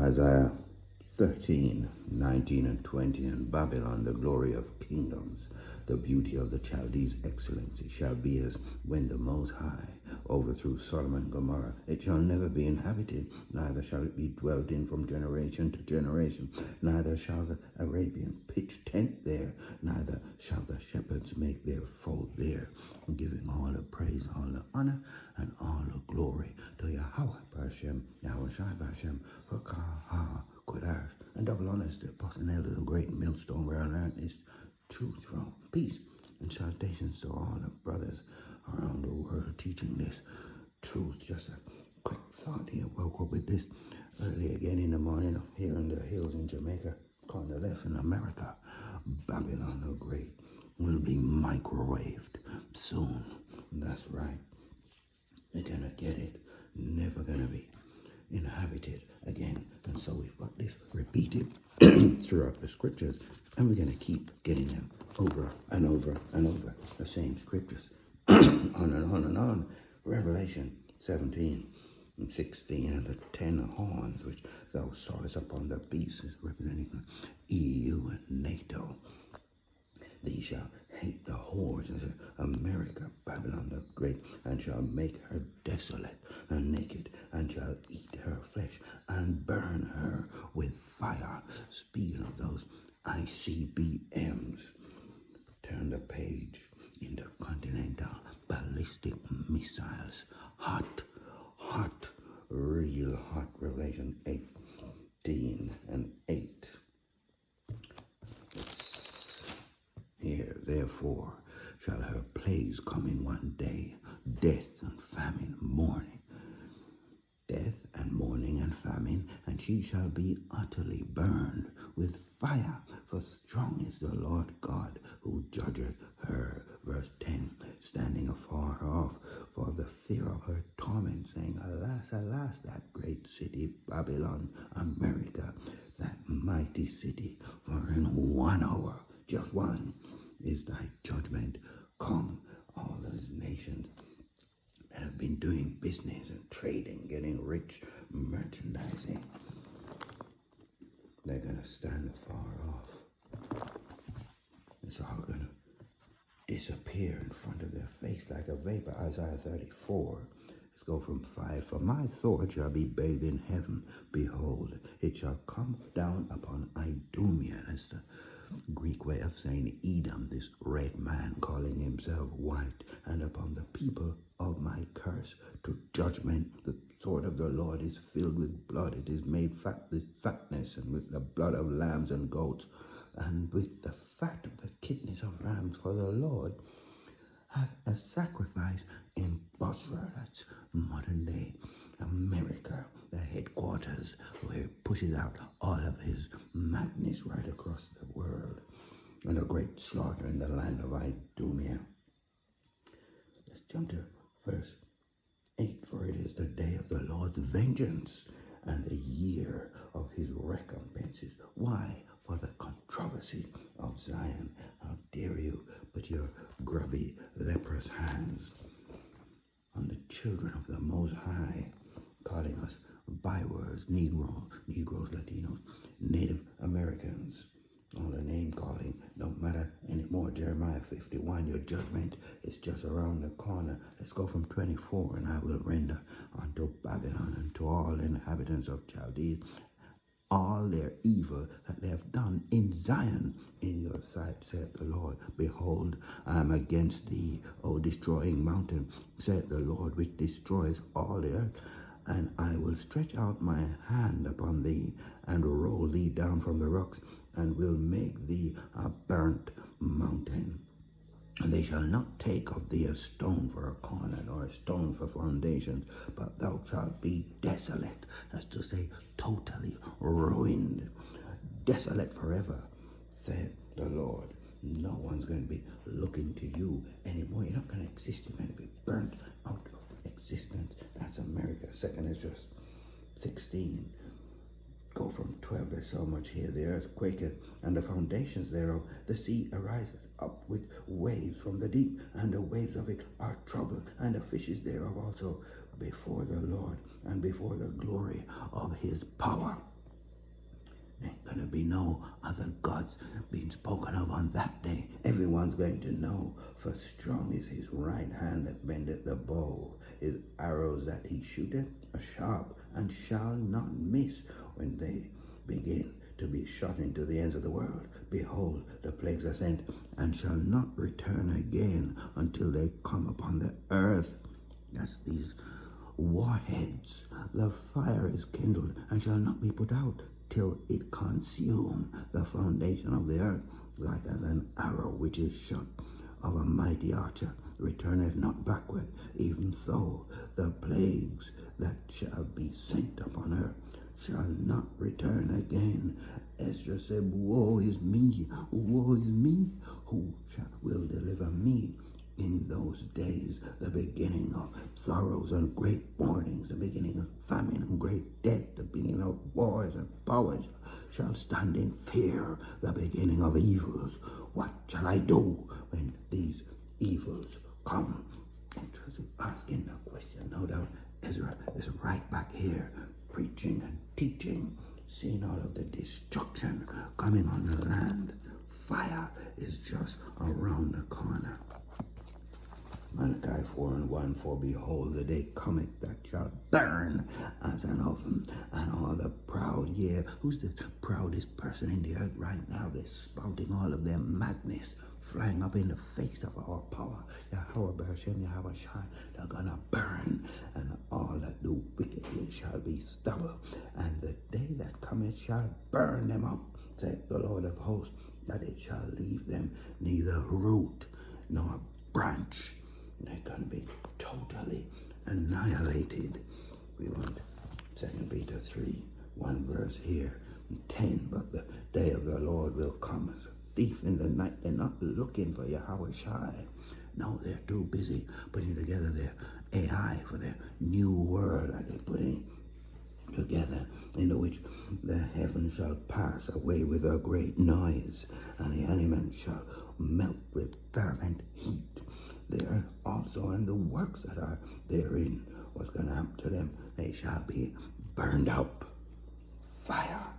Isaiah 13, 19 and 20. And Babylon, the glory of kingdoms, the beauty of the Chaldees' excellency, shall be as when the Most High overthrew Sodom and Gomorrah. It shall never be inhabited, neither shall it be dwelt in from generation to generation. Neither shall the Arabian pitch tent there, neither shall the shepherds make their fold there, giving all the praise, all the honor, and all the glory to Yahweh B'Hashem, Yahweh Shai B'Hashem, for Kaha Kodash. And double honors to the apostle and elders, the great millstone where I learned this truth from. Peace and salutations to all the brothers around the world teaching this truth. Just a quick thought here. Woke up with this early again in the morning here in the hills in Jamaica, convalescent in America. Babylon the Great will be microwaved soon. That's right. They're gonna get it. Never gonna be inhabited again. And so we've got this repeated throughout the scriptures, and we're going to keep getting them over and over and over, the same scriptures, on and on and on. Revelation 17 and 16, and the 10 horns which thou sawest upon the beast is representing the EU and NATO. These shall hate the whores of America, Babylon the Great, and shall make her desolate and naked, and shall eat her flesh, and burn her with fire. Speaking of those ICBMs, turn the page in the Continental Ballistic Missiles. Hot, real hot. Revelation 18 and 8. Here, therefore, shall her plagues come in one day, death and famine, mourning, death and mourning and famine, and she shall be utterly burned with fire, for strong is the Lord God who judgeth her. Verse 10, standing afar off for the fear of her torment, saying, Alas, alas, that great city, Babylon, America, that mighty city, for in 1 hour, just one, is thy judgment come. All those nations that have been doing business and trading, getting rich, merchandising, they're going to stand afar off. It's all going to disappear in front of their face like a vapor. Isaiah 34. Let's go from 5. For my sword shall be bathed in heaven. Behold, it shall come down upon Idumea. That's the Greek way of saying Edom, this red man calling himself white, and upon the people of my curse to judgment. The sword of the Lord is filled with blood. It is made fat with fatness, and with the blood of lambs and goats, and with the fat of the kidneys of rams. For the Lord hath a sacrifice in Bosra. That's modern day America, the headquarters where he pushes out all of his madness right across the world, and a great slaughter in the land of Idumea. Let's jump to verse 8. For it is the day of the Lord's vengeance, and the year of his recompenses. Why? For the controversy of Zion. How dare you put your grubby, leprous hands on the children of the Most High, calling us bywords, Negroes, Latinos, Native Americans. All the name calling don't matter anymore. Jeremiah 51, your judgment is just around the corner. Let's go from 24. And I will render unto Babylon and to all inhabitants of Chaldees all their evil that they have done in Zion in your sight, saith the Lord. Behold, I am against thee, O destroying mountain, saith the Lord, which destroys all the earth. And I will stretch out my hand upon thee, and roll thee down from the rocks, and will make thee a burnt mountain. And they shall not take of thee a stone for a corner, nor a stone for foundations, but thou shalt be desolate. That's to say, totally ruined, desolate forever, said the Lord. No one's going to be looking to you anymore. You're not going to exist. You're going to be burnt out of existence. That's America. 2 Esdras 16. Go from 12. There's so much here. The earth quaketh, and the foundations thereof. The sea ariseth up with waves from the deep, and the waves of it are troubled, and the fishes thereof also before the Lord, and before the glory of his power. going to be no other gods being spoken of on that day. Everyone's going to know, for strong is his right hand that bendeth the bow, his arrows that he shooteth are sharp and shall not miss. When they begin to be shot into the ends of the world, behold, the plagues are sent, and shall not return again until they come upon the earth. That's these warheads. The fire is kindled and shall not be put out till it consume the foundation of the earth, like as an arrow which is shot of a mighty archer returneth not backward. Even so the plagues that shall be sent upon her shall not return again. Ezra said, woe is me, who will deliver me in those days? The beginning of sorrows and great mournings, the beginning of famine and great death, the beginning of wars and powers shall stand in fear, the beginning of evils. What shall I do when these evils come? Interesting, asking the question. No doubt Ezra is right back here preaching and teaching, seeing all of the destruction coming on the land. Fire is just around the corner. Malachi 4:1, for behold, the day cometh that shall burn as an oven, and all the proud, who's the proudest person in the earth right now? They're spouting all of their madness, flying up in the face of our power. Yahweh B'Hashem, Yahweh Shai, they're gonna burn, and all that do wickedly shall be stubble, and the day that cometh shall burn them up, saith the Lord of hosts, that it shall leave them neither root nor branch. They're going to be totally annihilated. We want 2 Peter 3, 1 verse here, 10, but the day of the Lord will come as a thief in the night. They're not looking for Yahweh Shai. No, they're too busy putting together their AI for their new world that they're putting together, into which the heavens shall pass away with a great noise, and the elements shall melt with fervent heat. There also, and the works that are therein, what's going to happen to them? They shall be burned up. Fire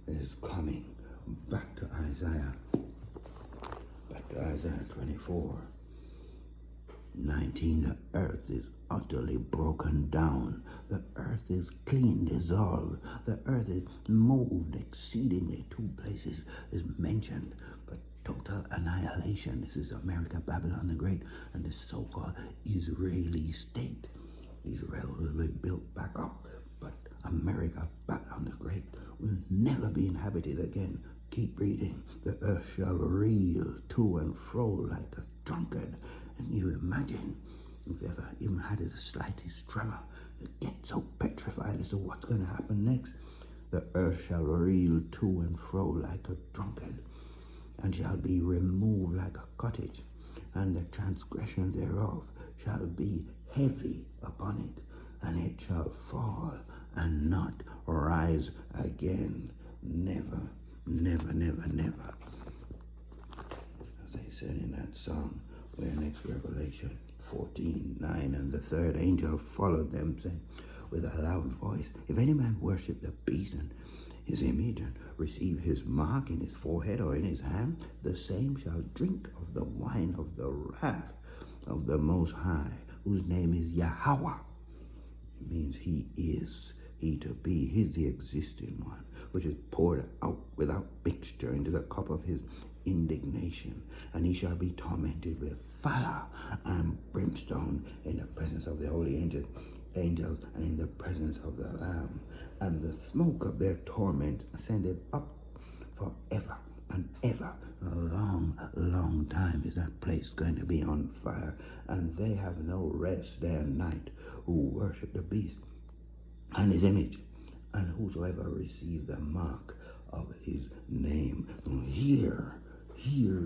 is coming. Back to Isaiah 24:19. The earth is utterly broken down. The earth is clean, dissolved. The earth is moved exceedingly. 2 places is mentioned, but total annihilation. This is America, Babylon the Great, and the so-called Israeli state. Israel will be built back up, but America, Babylon the Great, will never be inhabited again. Keep reading. The earth shall reel to and fro like a drunkard. And you imagine, if you ever even had the slightest tremor, you get so petrified as to what's going to happen next. The earth shall reel to and fro like a drunkard, and shall be removed like a cottage, and the transgression thereof shall be heavy upon it, and it shall fall and not rise again. Never, never, never, never. As I said in that song, where next Revelation 14:9, and the third angel followed them, saying with a loud voice, if any man worship the beast and his image, and receive his mark in his forehead or in his hand, the same shall drink of the wine of the wrath of the Most High, whose name is Yahweh. It means he is, he to be, he's the existing one, which is poured out without mixture into the cup of his indignation, and he shall be tormented with fire and brimstone in the presence of the holy angels and in the presence of the Lamb. And the smoke of their torment ascended up forever and ever. A long, long time is that place going to be on fire, and they have no rest day and night who worship the beast and his image, and whosoever receive the mark of his name. Here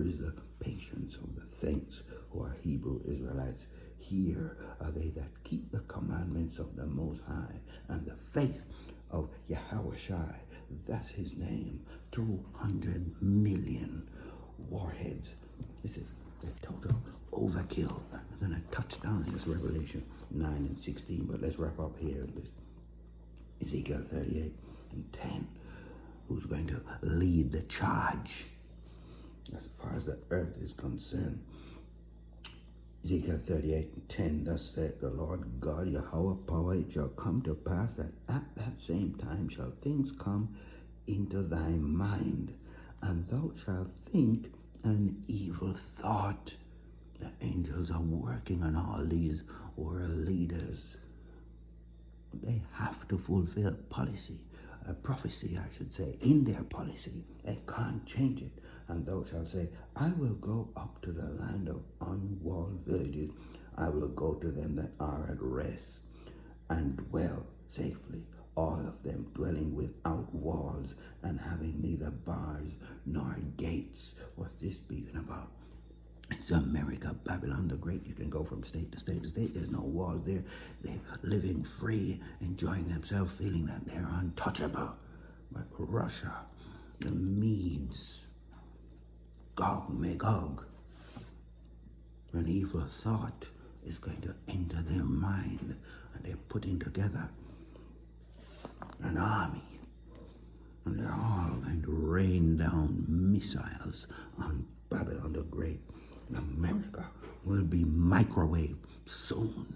is the patience of the saints who are Hebrew Israelites. Here are they that keep the commandments of the Most High and the faith of Yahweh Shai. That's his name. 200 million warheads. This is the total overkill. I'm going to touch down in this Revelation 9 and 16, but let's wrap up here in this Ezekiel 38 and 10. who's going to lead the charge as far as the earth is concerned. Ezekiel 38:10, thus said the Lord God, Yahweh power, it shall come to pass that at that same time shall things come into thy mind, and thou shalt think an evil thought. The angels are working on all these world leaders. They have to fulfill prophecy, I should say, in their policy. They can't change it. And thou shalt say, I will go up to the land of unwalled villages. I will go to them that are at rest and dwell safely, all of them dwelling without walls and having neither bars nor gates. What's this speaking about? It's America, Babylon the Great. You can go from state to state to state. There's no walls there. They're living free, enjoying themselves, feeling that they're untouchable. But Russia, the Medes, Gog, Magog, an evil thought is going to enter their mind, and they're putting together an army, and they're all going to rain down missiles on Babylon the Great. America will be microwaved soon.